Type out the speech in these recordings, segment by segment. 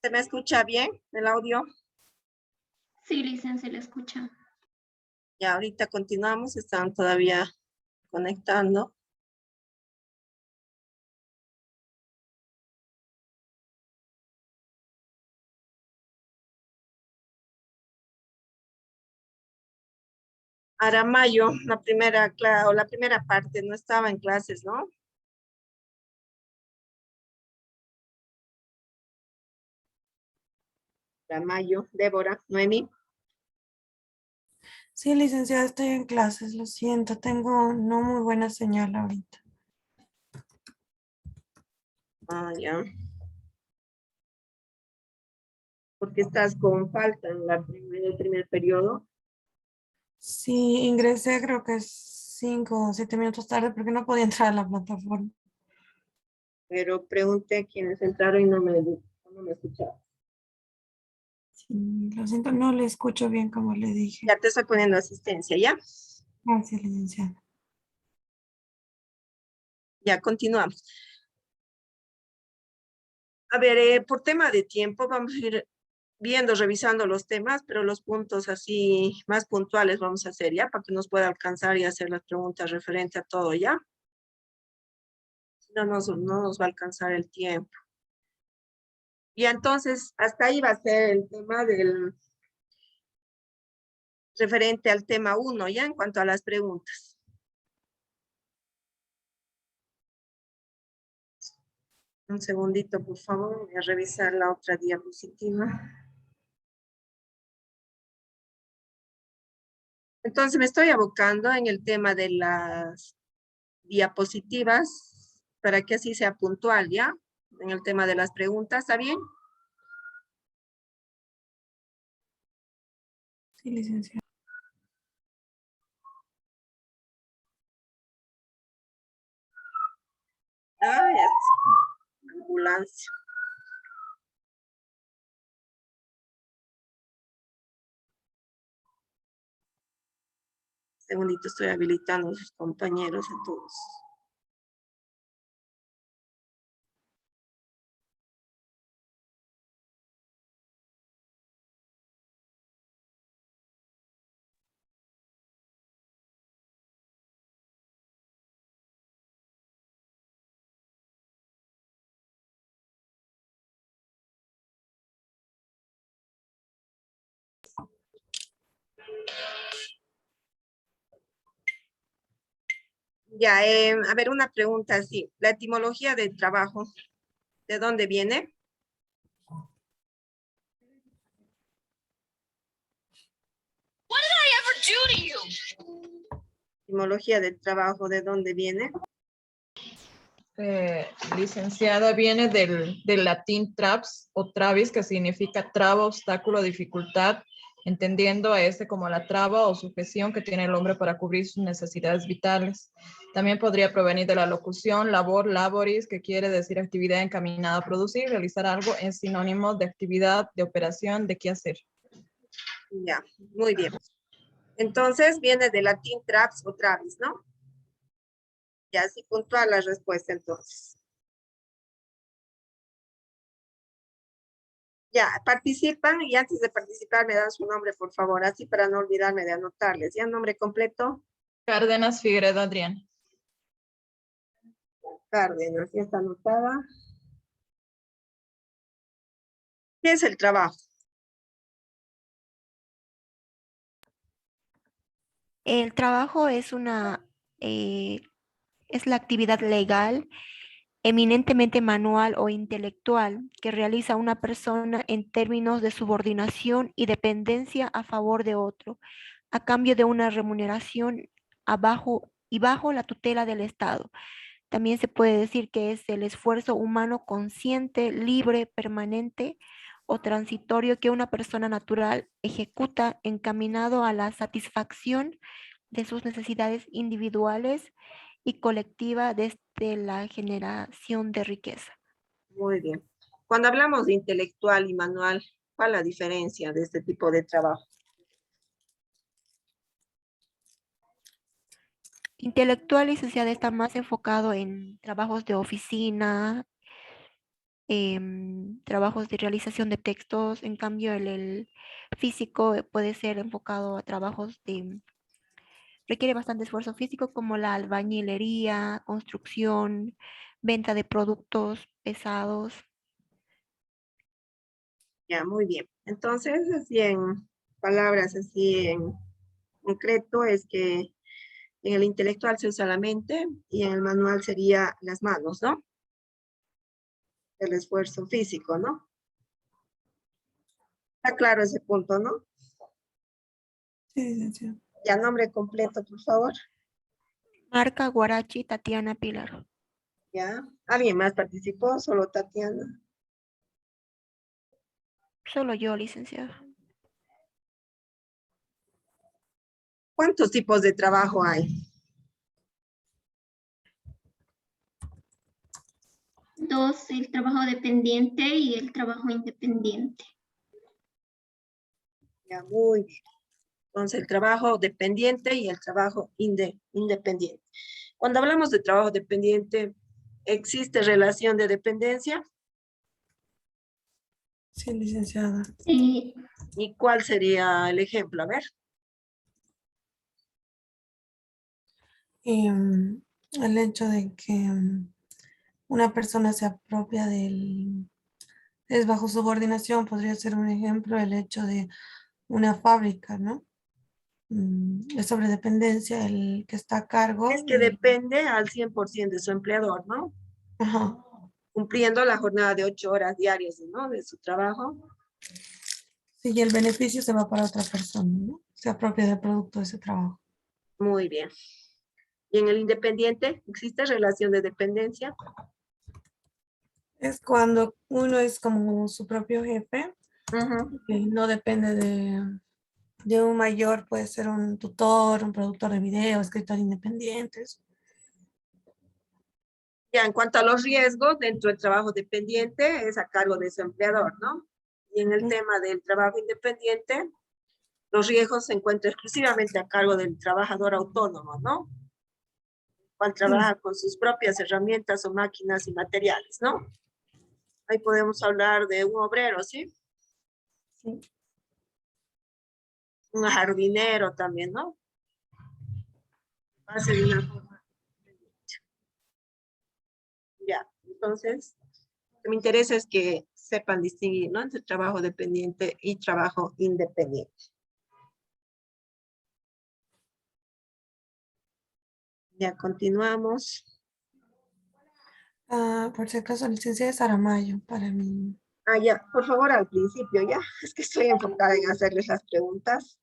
¿Se me escucha bien el audio? Sí, licencia, le escucha. Ya, ahorita continuamos, están todavía conectando. Aramayo, la primera parte, no estaba en clases, ¿no? Aramayo, Débora, Noemi. Sí, licenciada, estoy en clases, lo siento, tengo no muy buena señal ahorita. Ah, ya. Porque estás con falta en el primer periodo. Sí, ingresé creo que 5 o 7 minutos tarde porque no podía entrar a la plataforma. Pero pregunté a quienes entraron y no me escucharon. Sí, lo siento, no le escucho bien como le dije. Ya te estoy poniendo asistencia, ¿ya? Gracias, licenciada. Ya, continuamos. A ver, por tema de tiempo, vamos a ir viendo, revisando los temas, pero los puntos así más puntuales vamos a hacer, ¿ya? Para que nos pueda alcanzar y hacer las preguntas referente a todo, ¿ya? Si no, no nos va a alcanzar el tiempo. Y entonces, hasta ahí va a ser el tema referente al tema 1, ¿ya? En cuanto a las preguntas. Un segundito, por favor, voy a revisar la otra diapositiva. Entonces, me estoy abocando en el tema de las diapositivas para que así sea puntual, ¿ya? En el tema de las preguntas, ¿está bien? Sí, licenciada. Ah, ya está. Ambulancia. Segundito, estoy habilitando a sus compañeros a todos. Ya, a ver, una pregunta así. La etimología del trabajo, ¿de dónde viene? Etimología del trabajo, ¿de dónde viene? Licenciada, viene del latín traps o travis, que significa traba, obstáculo, dificultad, entendiendo a este como la traba o sujeción que tiene el hombre para cubrir sus necesidades vitales. También podría provenir de la locución labor, laboris, que quiere decir actividad encaminada a producir, realizar algo, es sinónimo de actividad, de operación, de qué hacer. Ya, muy bien. Entonces, viene del latín traps o travis, ¿no? Ya, así puntual la respuesta entonces. Ya, participan y antes de participar me dan su nombre, por favor, así para no olvidarme de anotarles. ¿Ya nombre completo? Cárdenas Figueredo Adrián. Cárdenas, ya está anotada. ¿Qué es el trabajo? El trabajo es es la actividad legal, eminentemente manual o intelectual que realiza una persona en términos de subordinación y dependencia a favor de otro, a cambio de una remuneración bajo la tutela del Estado. También se puede decir que es el esfuerzo humano consciente, libre, permanente o transitorio que una persona natural ejecuta encaminado a la satisfacción de sus necesidades individuales y colectiva desde la generación de riqueza. Muy bien. Cuando hablamos de intelectual y manual, ¿cuál es la diferencia de este tipo de trabajo? Intelectual, licenciada, está más enfocado en trabajos de oficina, trabajos de realización de textos. En cambio, el físico puede ser enfocado a trabajos de, requiere bastante esfuerzo físico como la albañilería, construcción, venta de productos pesados. Ya, muy bien. Entonces, así en palabras, así en concreto, es que en el intelectual se usa la mente y en el manual sería las manos, ¿no? El esfuerzo físico, ¿no? Está claro ese punto, ¿no? Sí, licenciada. Ya, nombre completo, por favor. Marca Guarachi Tatiana Pilar. Ya. ¿Alguien más participó? Solo Tatiana. Solo yo, licenciada. ¿Cuántos tipos de trabajo hay? 2, el trabajo dependiente y el trabajo independiente. Ya, muy bien. Entonces, el trabajo dependiente y el trabajo independiente. Cuando hablamos de trabajo dependiente, ¿existe relación de dependencia? Sí, licenciada. Eh, ¿Y cuál sería el ejemplo? A ver. El hecho de que una persona se apropia es bajo subordinación, podría ser un ejemplo el hecho de una fábrica, ¿no? Es sobre dependencia el que está a cargo Es que de, depende al 100% de su empleador, ¿no? ajá, Cumpliendo la jornada de 8 horas diarias, ¿no? De su trabajo. sí, y el beneficio se va para otra persona, ¿no? Se apropia del producto de ese trabajo. Muy bien. ¿Y en el independiente existe relación de dependencia? Es cuando uno es como su propio jefe, Ujú. y no depende de un mayor, puede ser un tutor, un productor de video, escritor independientes. Ya, en cuanto a los riesgos dentro del trabajo dependiente, es a cargo de su empleador, ¿no? Y en el tema del trabajo independiente, los riesgos se encuentran exclusivamente a cargo del trabajador autónomo, ¿no? Cual trabaja con sus propias herramientas o máquinas y materiales, ¿no? Ahí podemos hablar de un obrero, ¿sí? Sí. Un jardinero también, ¿no? Hace de una forma. Ya, entonces, lo que me interesa es que sepan distinguir, ¿no? Entre trabajo dependiente y trabajo independiente. Ya continuamos. Por si acaso, licenciada Saramayo, para mí. Ah, ya, por favor, al principio, ya. Es que estoy enfocada en hacerles las preguntas.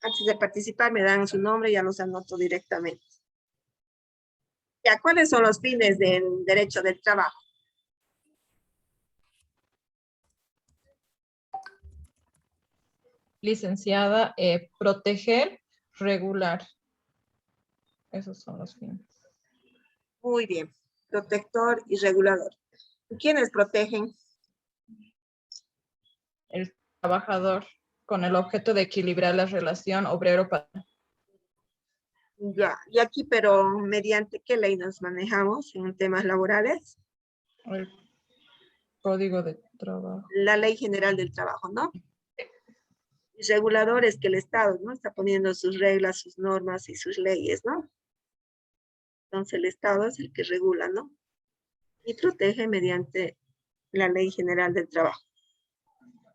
Antes de participar, me dan su nombre y ya los anoto directamente. Ya, ¿cuáles son los fines del derecho del trabajo? Licenciada, proteger, regular. Esos son los fines. Muy bien. Protector y regulador. ¿Y quiénes protegen? El trabajador con el objeto de equilibrar la relación obrero-patrón. Ya, y aquí, pero ¿mediante qué ley nos manejamos en temas laborales? El código de trabajo. La Ley General del Trabajo, ¿no? Y regulador es que el Estado, ¿no? Está poniendo sus reglas, sus normas y sus leyes, ¿no? Entonces el Estado es el que regula, ¿no? Y protege mediante la Ley General del Trabajo.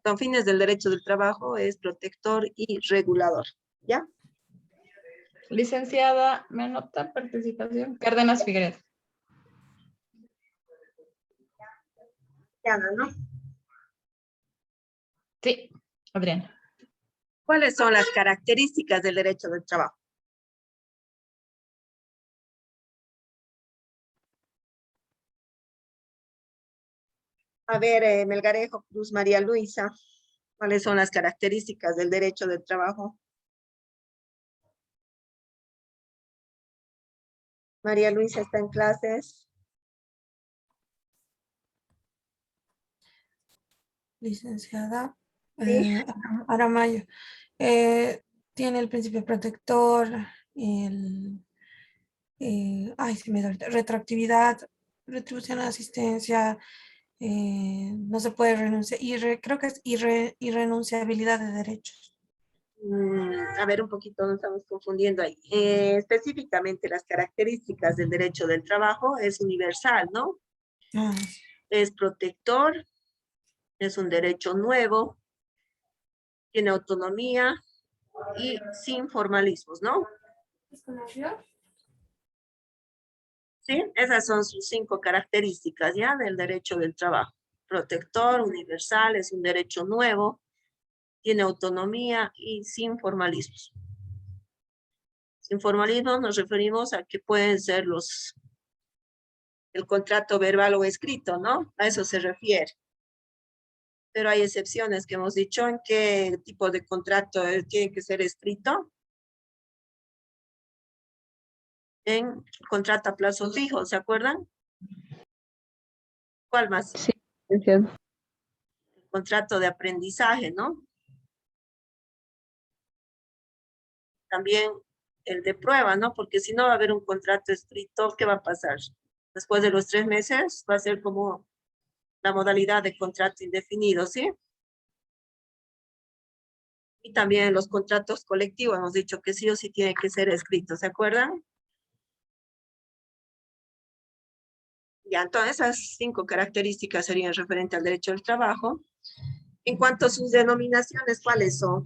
Con fines del derecho del trabajo es protector y regulador, ¿ya? Licenciada, ¿me anota participación? Cárdenas Figueredo. Ya, ¿no? Sí, Adriana. ¿Cuáles son las características del derecho del trabajo? A ver, Melgarejo, Cruz, María Luisa, ¿cuáles son las características del derecho del trabajo? María Luisa está en clases. Licenciada Sí. Aramayo. Tiene el principio protector, ay, se me da retroactividad, retribución a asistencia, no se puede renunciar, creo que es irrenunciabilidad de derechos. A ver, un poquito nos estamos confundiendo ahí. Específicamente las características del derecho del trabajo es universal, ¿no? Ah, Es protector, es un derecho nuevo, tiene autonomía y sin formalismos, ¿no? Sí, esas son sus 5 características ya del derecho del trabajo. Protector, universal, es un derecho nuevo, tiene autonomía y sin formalismos. Sin formalismos nos referimos a que pueden ser el contrato verbal o escrito, ¿no? A eso se refiere. Pero hay excepciones que hemos dicho en qué tipo de contrato tiene que ser escrito. En contrato a plazo fijo, ¿se acuerdan? ¿Cuál más? Sí, licenciado. Contrato de aprendizaje, ¿no? También el de prueba, ¿no? Porque si no va a haber un contrato escrito, ¿qué va a pasar? Después de los 3 meses va a ser como la modalidad de contrato indefinido, ¿sí? Y también los contratos colectivos hemos dicho que sí o sí tiene que ser escrito, ¿se acuerdan? Ya, entonces esas 5 características serían referentes al derecho del trabajo. En cuanto a sus denominaciones, ¿cuáles son?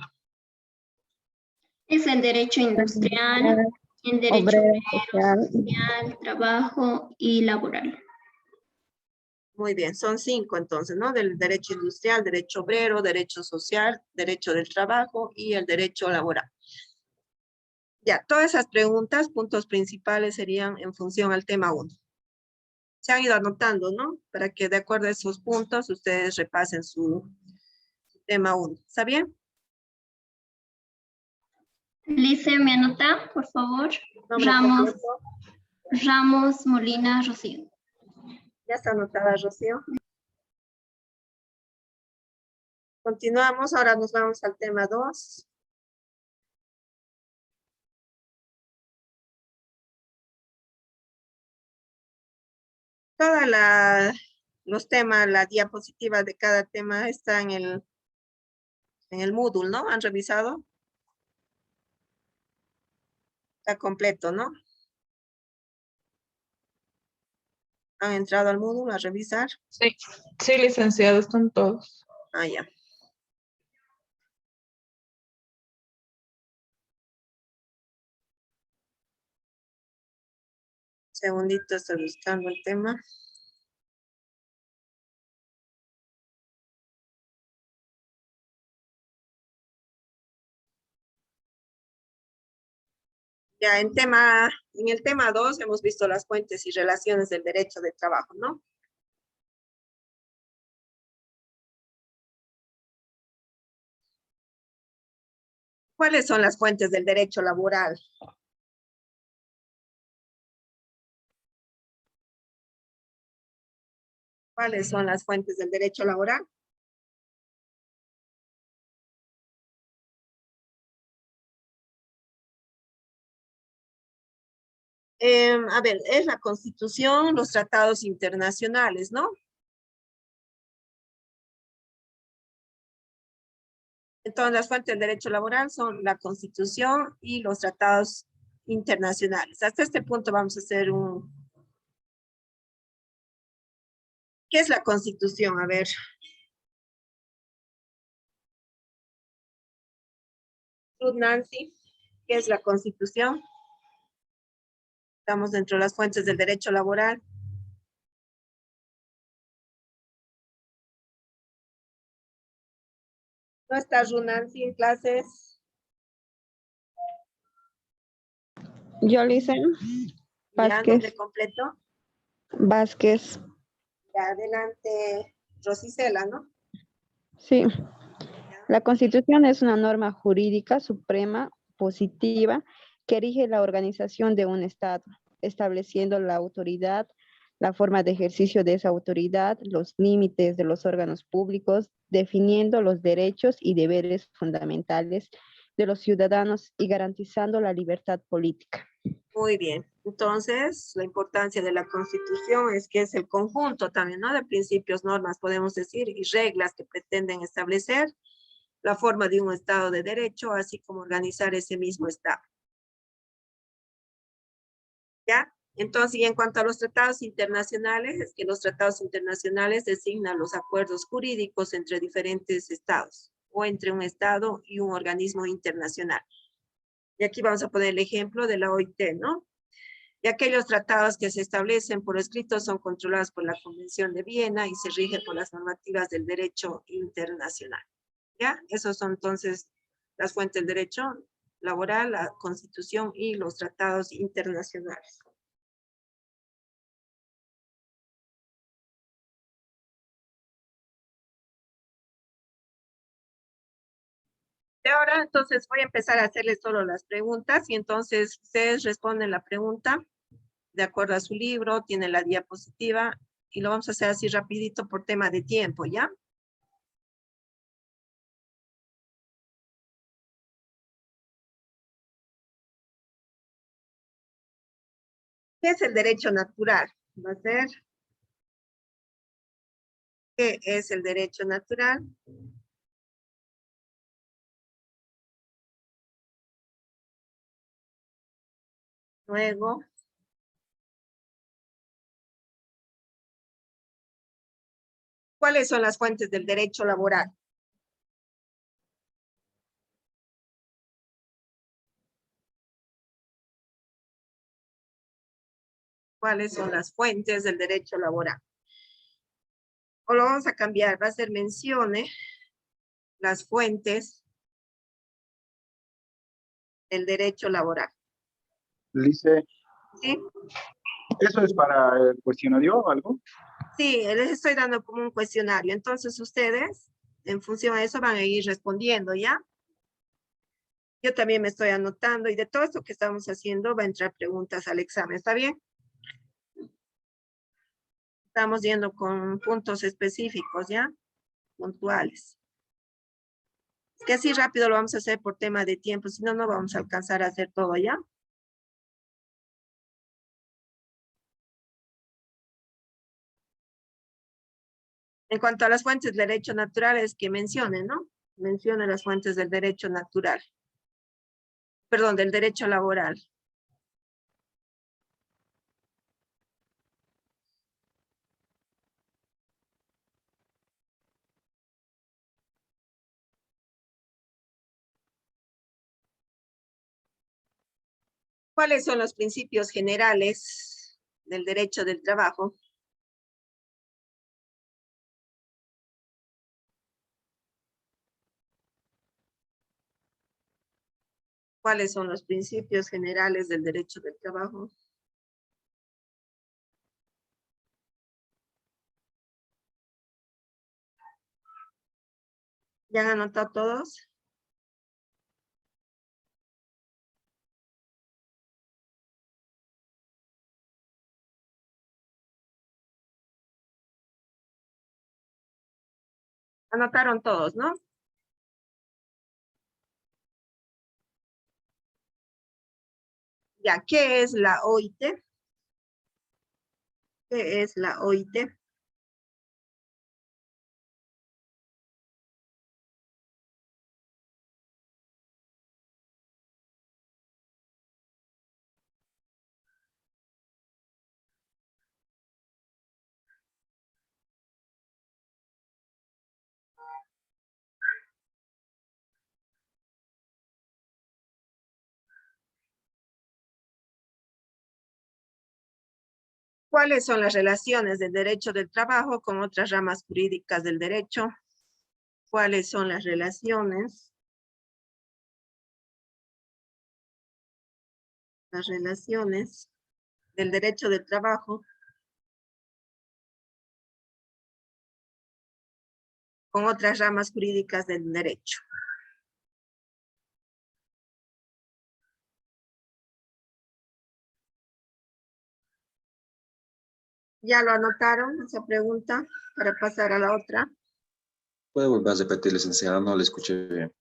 Es el derecho industrial, el derecho Obrero, obrero, social. social, trabajo y laboral. Muy bien, son 5 entonces, ¿no? Del derecho industrial, derecho obrero, derecho social, derecho del trabajo y el derecho laboral. Ya, todas esas preguntas, puntos principales serían en función al tema 1. Se han ido anotando, ¿no? Para que de acuerdo a esos puntos ustedes repasen su tema 1. ¿Está bien? Lice, ¿me anota, por favor? Nombre completo. Ramos Molina Rocío. Ya está anotada, Rocío. Continuamos, ahora nos vamos al tema 2. Todos los temas, la diapositiva de cada tema está en el Moodle, ¿no? ¿Han revisado? Está completo, ¿no? ¿Han entrado al Moodle a revisar? Sí, sí, licenciado, están todos. Ah, ya. Segundito, estoy buscando el tema. Ya, en el tema 2 hemos visto las fuentes y relaciones del derecho de trabajo, ¿no? ¿Cuáles son las fuentes del derecho laboral? ¿Cuáles son las fuentes del derecho laboral? A ver, es la Constitución, los tratados internacionales, ¿no? Entonces, las fuentes del derecho laboral son la Constitución y los tratados internacionales. Hasta este punto vamos a hacer ¿Qué es la Constitución? A ver. Ruth Nancy, ¿qué es la Constitución? Estamos dentro de las fuentes del derecho laboral. ¿No está Ruth Nancy en clases? Yo, Lice Ya, nombre Vázquez. completo. Vázquez. Ya, adelante, Rosicela, ¿no? Sí. La Constitución es una norma jurídica suprema, positiva, que rige la organización de un Estado, estableciendo la autoridad, la forma de ejercicio de esa autoridad, los límites de los órganos públicos, definiendo los derechos y deberes fundamentales de los ciudadanos y garantizando la libertad política. Muy bien. Entonces, la importancia de la Constitución es que es el conjunto también, ¿no? De principios, normas, podemos decir, y reglas que pretenden establecer la forma de un Estado de Derecho, así como organizar ese mismo Estado. ¿Ya? Entonces, y en cuanto a los tratados internacionales, es que los tratados internacionales designan los acuerdos jurídicos entre diferentes estados o entre un estado y un organismo internacional. Y aquí vamos a poner el ejemplo de la OIT, ¿no? Y aquellos tratados que se establecen por escrito son controlados por la Convención de Viena y se rigen por las normativas del derecho internacional. ¿Ya? Esos son entonces las fuentes del derecho laboral, la Constitución y los tratados internacionales. De ahora, entonces, voy a empezar a hacerles solo las preguntas y entonces ustedes responden la pregunta de acuerdo a su libro, tienen la diapositiva y lo vamos a hacer así rapidito por tema de tiempo, ¿ya? ¿Qué es el derecho natural? Va a ser, ¿qué es el derecho natural? Luego, ¿cuáles son las fuentes del derecho laboral? ¿Cuáles son las fuentes del derecho laboral? O lo vamos a cambiar, va a ser mencione las fuentes del derecho laboral. Lice, ¿Sí? ¿eso es para el cuestionario o algo? Sí, les estoy dando como un cuestionario. Entonces ustedes, en función a eso, van a ir respondiendo, ¿ya? Yo también me estoy anotando y de todo esto que estamos haciendo va a entrar preguntas al examen. ¿Está bien? Estamos yendo con puntos específicos, ¿ya? Puntuales. Es que así rápido lo vamos a hacer por tema de tiempo, si no, no vamos a alcanzar a hacer todo, ¿ya? En cuanto a las fuentes del derecho natural, es que mencione, ¿no? Mencione las fuentes del derecho natural. Perdón, del derecho laboral. ¿Cuáles son los principios generales del derecho del trabajo? ¿Cuáles son los principios generales del derecho del trabajo? ¿Ya han anotado todos? Anotaron todos, ¿no? Ya, ¿qué es la OIT? ¿Qué es la OIT? ¿Cuáles son las relaciones del derecho del trabajo con otras ramas jurídicas del derecho? ¿Cuáles son las relaciones? Las relaciones del derecho del trabajo con otras ramas jurídicas del derecho. ¿Ya lo anotaron esa pregunta para pasar a la otra? ¿Puede volver a repetir, licenciada? No le escuché bien.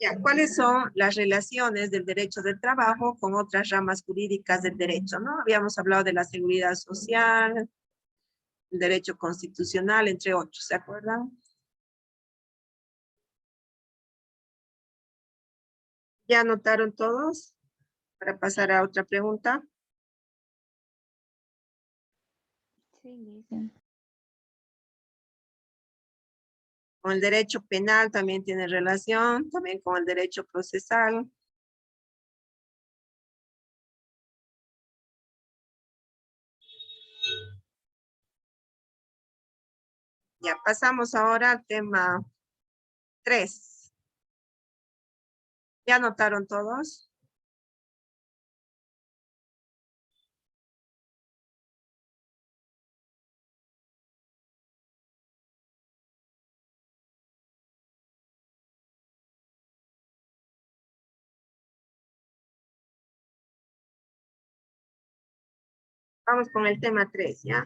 Ya, ¿cuáles son las relaciones del derecho del trabajo con otras ramas jurídicas del derecho, no? Habíamos hablado de la seguridad social, el derecho constitucional, entre otros, ¿se acuerdan? ¿Ya anotaron todos? Para pasar a otra pregunta. Con el derecho penal también tiene relación, también con el derecho procesal. Ya, pasamos ahora al tema 3. ¿Ya anotaron todos? Vamos con el tema 3, ¿ya?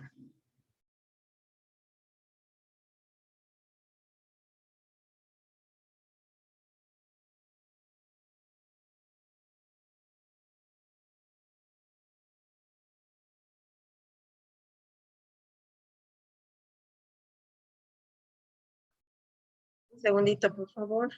Un segundito, por favor.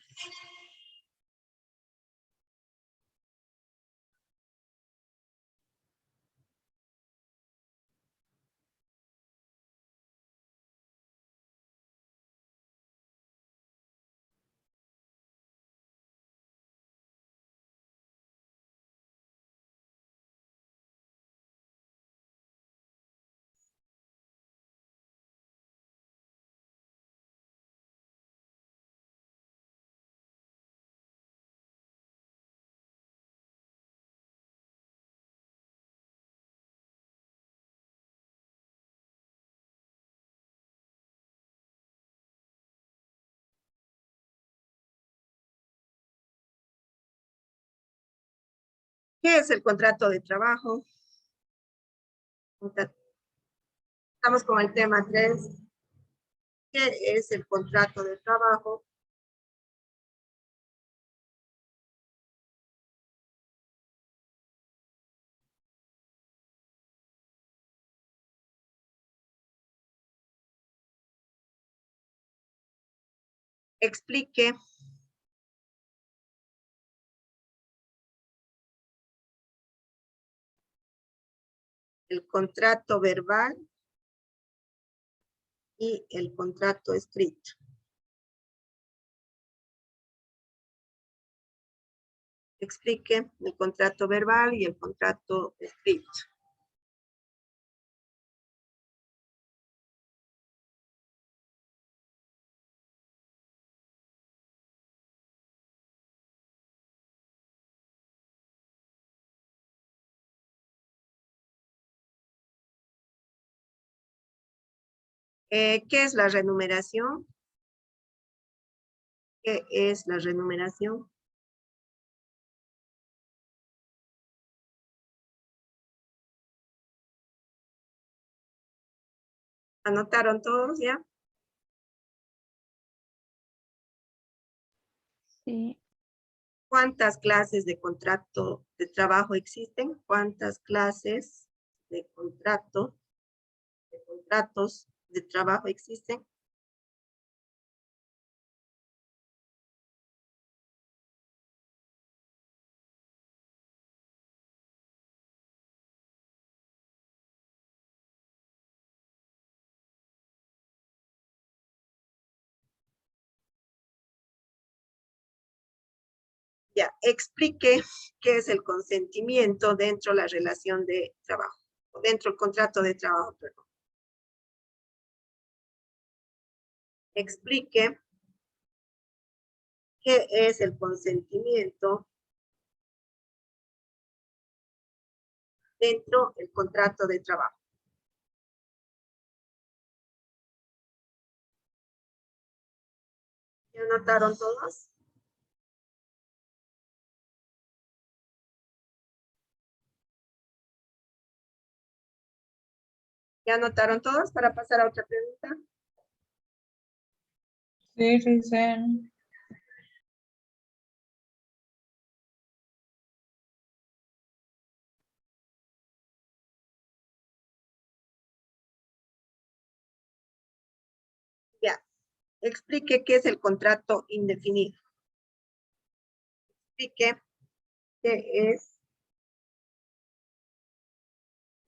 ¿Qué es el contrato de trabajo? Estamos con el tema 3. ¿Qué es el contrato de trabajo? Explique. El contrato verbal y el contrato escrito. Explique el contrato verbal y el contrato escrito. ¿Qué es la remuneración? ¿Qué es la remuneración? ¿Anotaron todos ya? Sí. ¿Cuántas clases de contrato de trabajo existen? ¿Cuántas clases de contratos de trabajo existen? Ya, explique qué es el consentimiento dentro de la relación de trabajo, o dentro del contrato de trabajo, perdón. Explique qué es el consentimiento dentro del contrato de trabajo. ¿Ya anotaron todos? ¿Ya anotaron todos para pasar a otra pregunta? Sí, Risen. Explique qué es el contrato indefinido. Explique qué es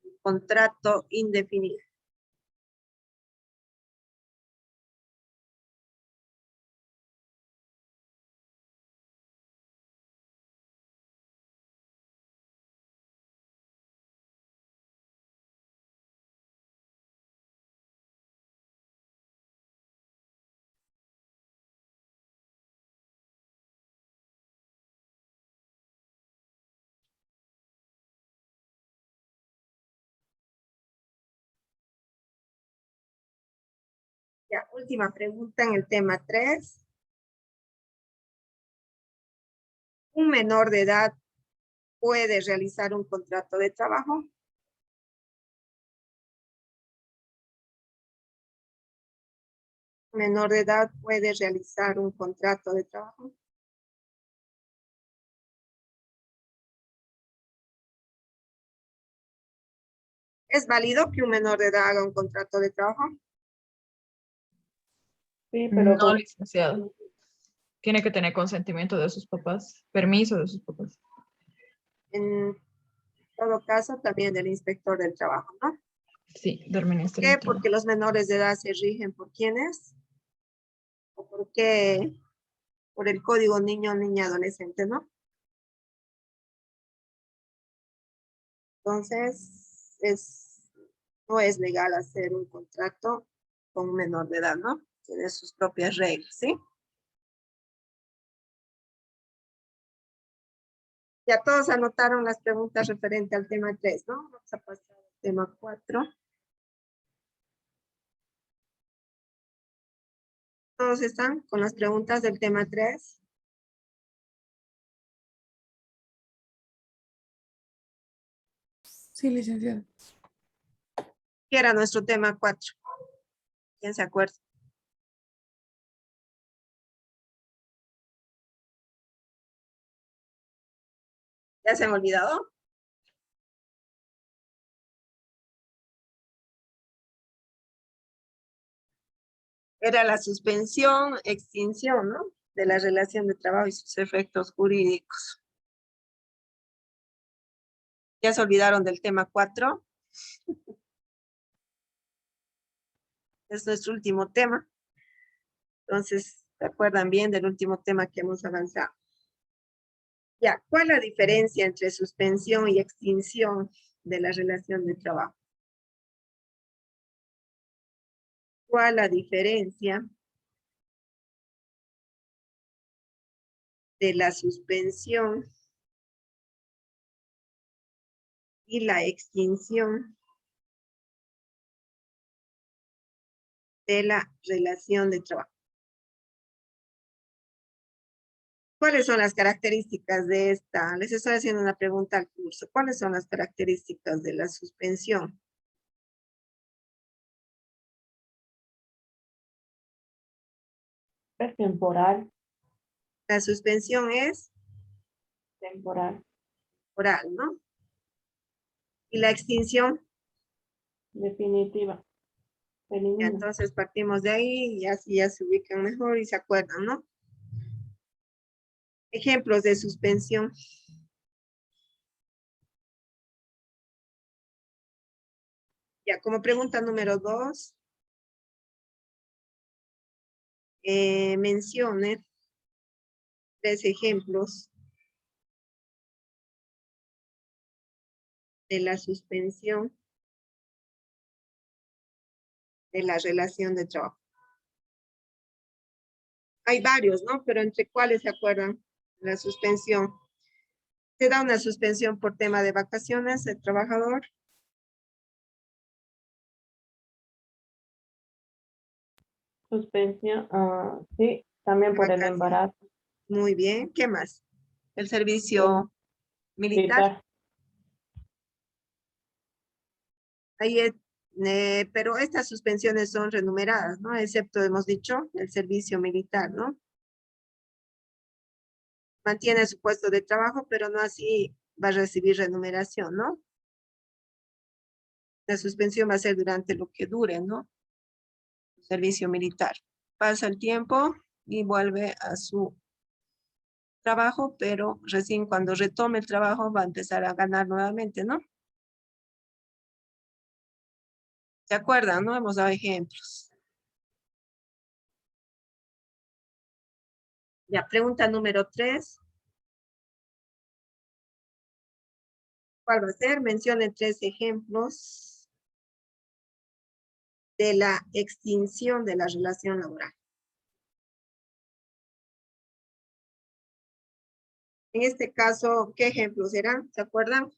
el contrato indefinido. Ya, última pregunta en el tema 3. ¿Un menor de edad puede realizar un contrato de trabajo? ¿Un menor de edad puede realizar un contrato de trabajo? ¿Es válido que un menor de edad haga un contrato de trabajo? Sí, pero No, licenciado. Tiene que tener consentimiento de sus papás, permiso de sus papás. En todo caso, también del inspector del trabajo, ¿no? Sí, del Ministerio ¿Qué? del Trabajo. Porque los menores de edad se rigen por quiénes? ¿O por qué? Por el código niño, niña, adolescente, ¿no? Entonces, no es legal hacer un contrato con un menor de edad, ¿no? Tiene sus propias reglas, ¿sí? Ya todos anotaron las preguntas referentes al tema 3, ¿no? Vamos a pasar al tema 4. ¿Todos están con las preguntas del tema 3? Sí, licenciada. ¿Qué era nuestro tema 4? ¿Quién se acuerda? ¿Ya se han olvidado? Era la suspensión, extinción, ¿no? De la relación de trabajo y sus efectos jurídicos. ¿Ya se olvidaron del tema 4? Es nuestro último tema. Entonces, ¿se acuerdan bien del último tema que hemos avanzado? Ya, ¿cuál es la diferencia entre suspensión y extinción de la relación de trabajo? ¿Cuál es la diferencia de la suspensión y la extinción de la relación de trabajo? ¿Cuáles son las características de esta? Les estoy haciendo una pregunta al curso. ¿Cuáles son las características de la suspensión? es temporal, La suspensión es temporal, oral, ¿no? Y la extinción, definitiva, ya, elimina. entonces partimos de ahí y así ya se ubican mejor y se acuerdan, ¿no? Ejemplos de suspensión. Ya, como pregunta número 2, mencione 3 ejemplos de la suspensión de la relación de trabajo. Hay varios, ¿no? Pero ¿entre cuáles se acuerdan? La suspensión. Se da una suspensión por tema de vacaciones el trabajador. Suspensión, sí, también por el Vacaciones. embarazo. Muy bien. ¿Qué más? El servicio militar. Militar. Ahí pero estas suspensiones son renumeradas, ¿no? Excepto, hemos dicho, el servicio militar, ¿no? Mantiene su puesto de trabajo, pero no así va a recibir remuneración, ¿no? La suspensión va a ser durante lo que dure, ¿no? Servicio militar. pasa el tiempo y vuelve a su trabajo, pero recién cuando retome el trabajo va a empezar a ganar nuevamente, ¿no? ¿Se acuerdan, no? Hemos dado ejemplos. Ya, pregunta número 3. ¿Cuál va a ser? Mencione 3 ejemplos de la extinción de la relación laboral. En este caso, ¿qué ejemplos serán? ¿Se acuerdan?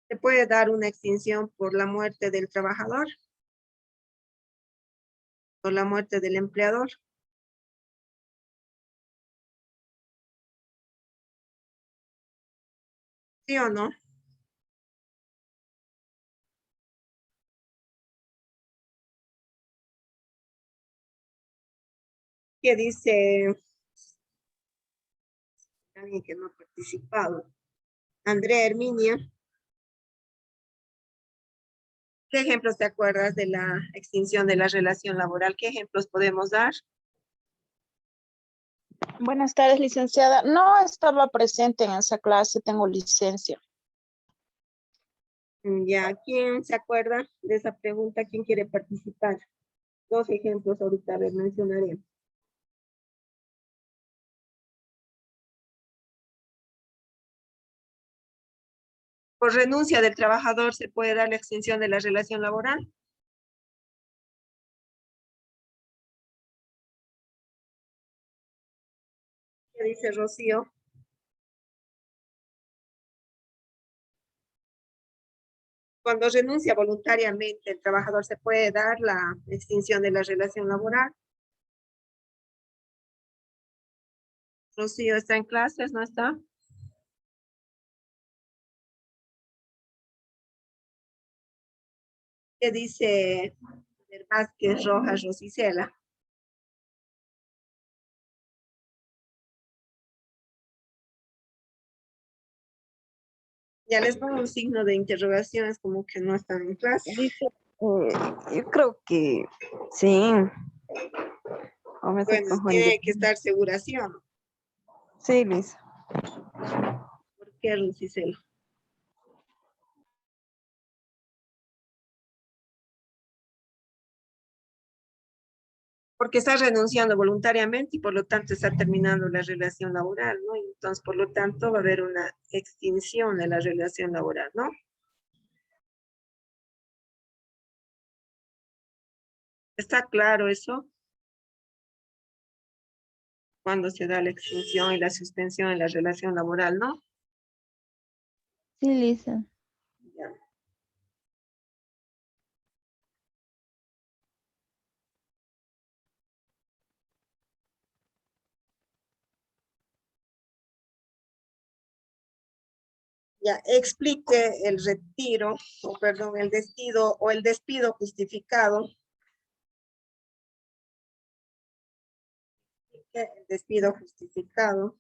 Se puede dar una extinción por la muerte del trabajador, por la muerte del empleador. ¿Sí o no? ¿Qué dice alguien que no ha participado? Andrea Herminia. ¿Qué ejemplos te acuerdas de la extinción de la relación laboral? ¿Qué ejemplos podemos dar? Buenas tardes, licenciada. No estaba presente en esa clase, tengo licencia. Ya, ¿quién se acuerda de esa pregunta? ¿Quién quiere participar? 2 ejemplos ahorita, a ver, mencionaré. Por renuncia del trabajador se puede dar la extinción de la relación laboral. ¿Qué dice Rocío? Cuando renuncia voluntariamente el trabajador se puede dar la extinción de la relación laboral. Rocío está en clases, ¿no está? ¿Qué dice Vázquez, Rojas, Rosicela? Ya les pongo un signo de interrogación, es como que no están en clase. Dice, yo creo que sí. O me estoy Bueno, confundiendo. tiene que estar segura, ¿sí o no? Sí, Luis. ¿Por qué, Rosicela? Porque está renunciando voluntariamente y por lo tanto está terminando la relación laboral, ¿no? Entonces, por lo tanto, va a haber una extinción de la relación laboral, ¿no? ¿Está claro eso? Cuando se da la extinción y la suspensión de la relación laboral, ¿no? Sí, Lisa. Ya. Ya, explique el retiro, o perdón, el despido o el despido justificado. El despido justificado.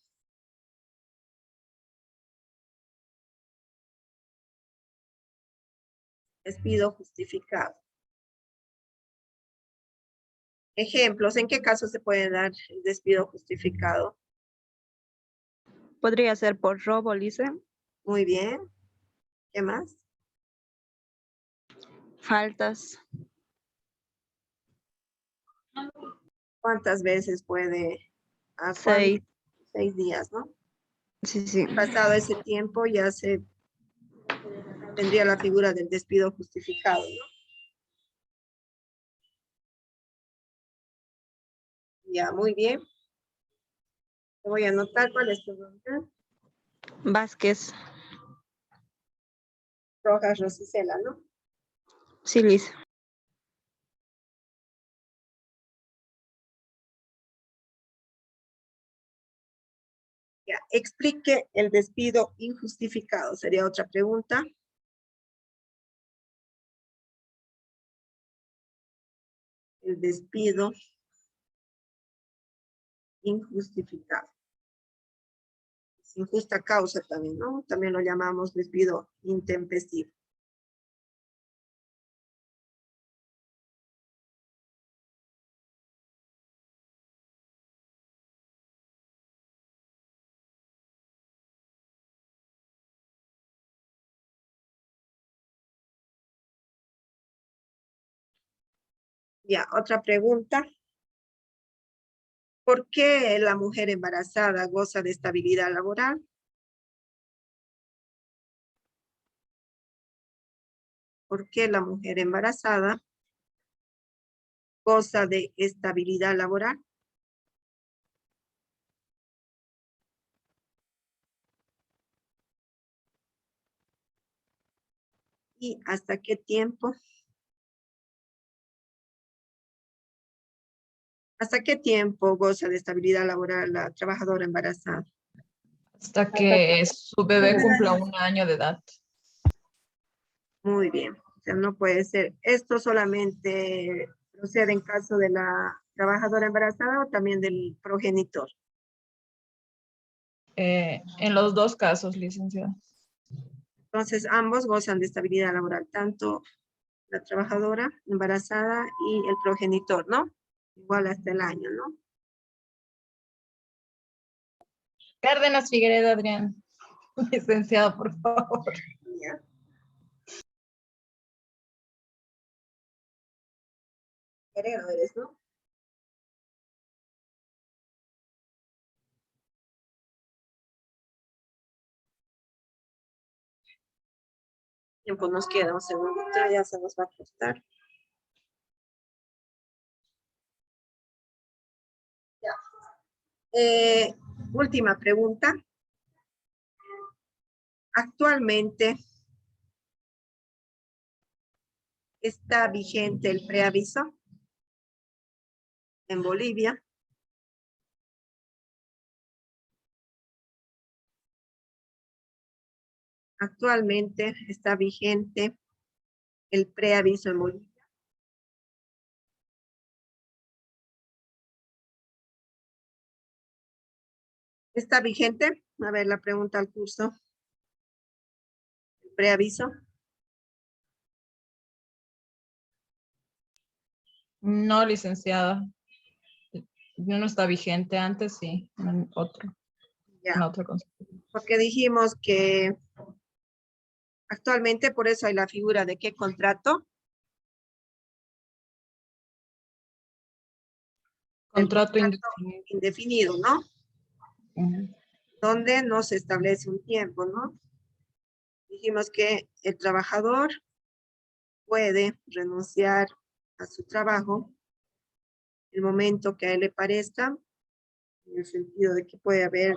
Despido justificado. Ejemplos, ¿en qué caso se puede dar el despido justificado? Podría ser por robo, Lisa. Muy bien. ¿Qué más? Faltas. ¿Cuántas veces puede? ¿A 6. 6 días, ¿no? Sí, sí. Pasado ese tiempo ya se tendría la figura del despido justificado, ¿no? Ya, muy bien. Te voy a anotar cuál es tu nombre. Vázquez. Rojas Rosicela, ¿no? Sí, Lisa. Ya, explique el despido injustificado. Sería otra pregunta. El despido injustificado. Sin justa causa también, ¿no? También lo llamamos despido intempestivo. Ya, otra pregunta. ¿Por qué la mujer embarazada goza de estabilidad laboral? ¿Por qué la mujer embarazada goza de estabilidad laboral? ¿Y hasta qué tiempo? ¿Hasta qué tiempo goza de estabilidad laboral la trabajadora embarazada? Hasta que su bebé cumpla 1 año de edad. Muy bien. O sea, no puede ser. ¿Esto solamente procede en caso de la trabajadora embarazada o también del progenitor? En los dos casos, licenciada. Entonces, ambos gozan de estabilidad laboral, tanto la trabajadora embarazada y el progenitor, ¿no? Igual hasta el año, ¿no? Cárdenas Figueredo, Adrián. Licenciado, por favor. Ya. Guerrero eres, ¿no? Tiempo nos queda, un segundito, ya se nos va a ajustar. Ya. Última pregunta. Actualmente está vigente el preaviso en Bolivia. Actualmente está vigente el preaviso en Bolivia. ¿Está vigente? A ver, la pregunta al curso. ¿El preaviso? No, licenciada. No está vigente antes, sí. En otro. Ya. En otro concepto. Porque dijimos que actualmente, por eso hay la figura de qué contrato. Contrato indefinido, ¿no? Ujú. Donde no se establece un tiempo, ¿no? Dijimos que el trabajador puede renunciar a su trabajo en el momento que a él le parezca, en el sentido de que puede haber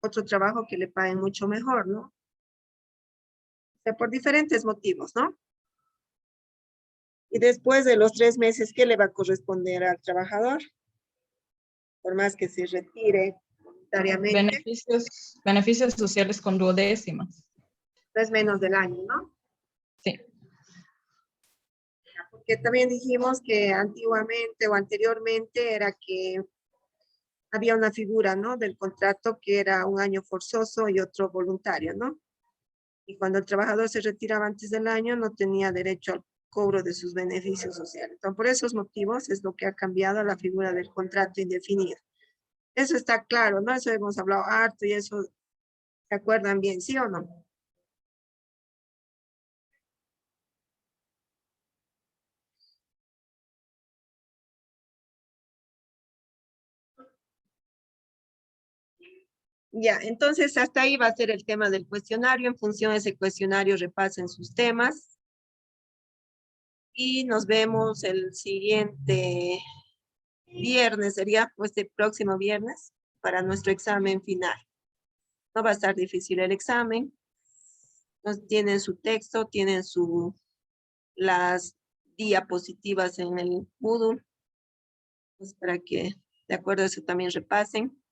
otro trabajo que le paguen mucho mejor, ¿no? O sea, por diferentes motivos, ¿no? Y después de los 3 meses, ¿qué le va a corresponder al trabajador? Por más que se retire voluntariamente, Beneficios sociales con duodécimas. no es menos del año, ¿no? Sí. Porque también dijimos que antiguamente o anteriormente era que había una figura, ¿no? Del contrato que era 1 año forzoso y otro voluntario, ¿no? Y cuando el trabajador se retiraba antes del año, no tenía derecho al cobro de sus beneficios sociales. Entonces, por esos motivos es lo que ha cambiado la figura del contrato indefinido. Eso está claro, ¿no? Eso hemos hablado harto y eso, ¿se acuerdan bien, sí o no? Ya, entonces hasta ahí va a ser el tema del cuestionario. En función de ese cuestionario repasen sus temas. Y nos vemos el siguiente viernes, sería pues este próximo viernes, para nuestro examen final. No va a estar difícil el examen. Tienen su texto, tienen las diapositivas en el Moodle, pues para que de acuerdo a eso también repasen.